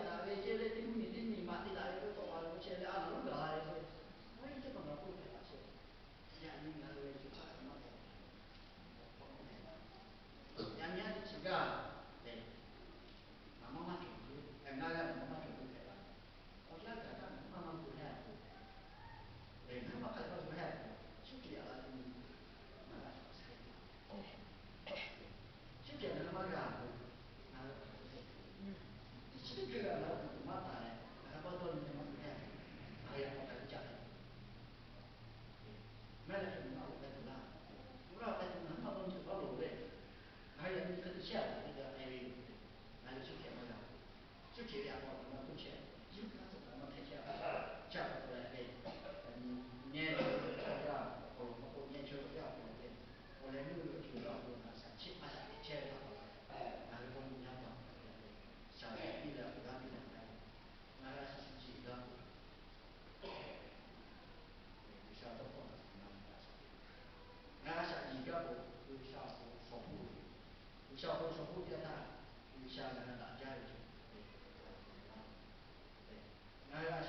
啊，那个这个你妈的那个做啊，这个啊，弄个啊，我这个我不会那些，伢你那个就看什么的，伢这个，对，那妈妈就是，哎，那个妈妈就是这个，我现在看妈妈不太好，对，他妈还不太好，就这样了，那个啥子，就这样他妈干，那个。这个老子怎么打的？还包括你怎么看？哎呀，我还是讲的。买了什么我在读啦？读了在读，他们读到路的，还有你这个钱那个哎，那就去骗我了，就这样我他妈不钱，就他怎么太钱了？钱不出来哎，年轻人家我年轻人家我来6个学校我拿3、7、8下钱了，然后我们家长，小学毕业，初中毕业，那个是几个？小时候，俺下一个步有下步守护，有下步守护阶段，有下那个打架的，对，俺下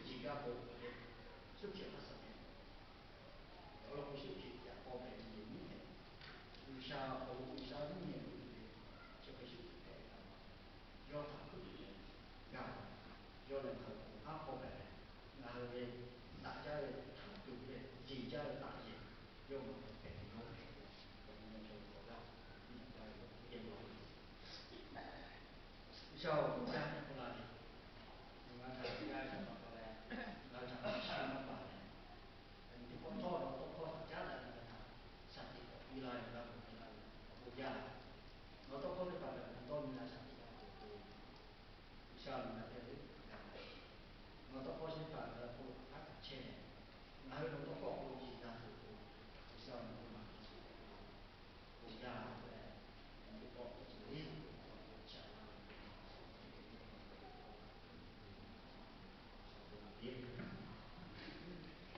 几个步，就这个事情，到了不休息，也包含1年，有下步有下1年的，这个休息该干嘛？要他不对，干嘛？要能和他包含，然后呢，大家的对不对？人家的大业，要么给你弄给我们就说了，应该有变化。像我们家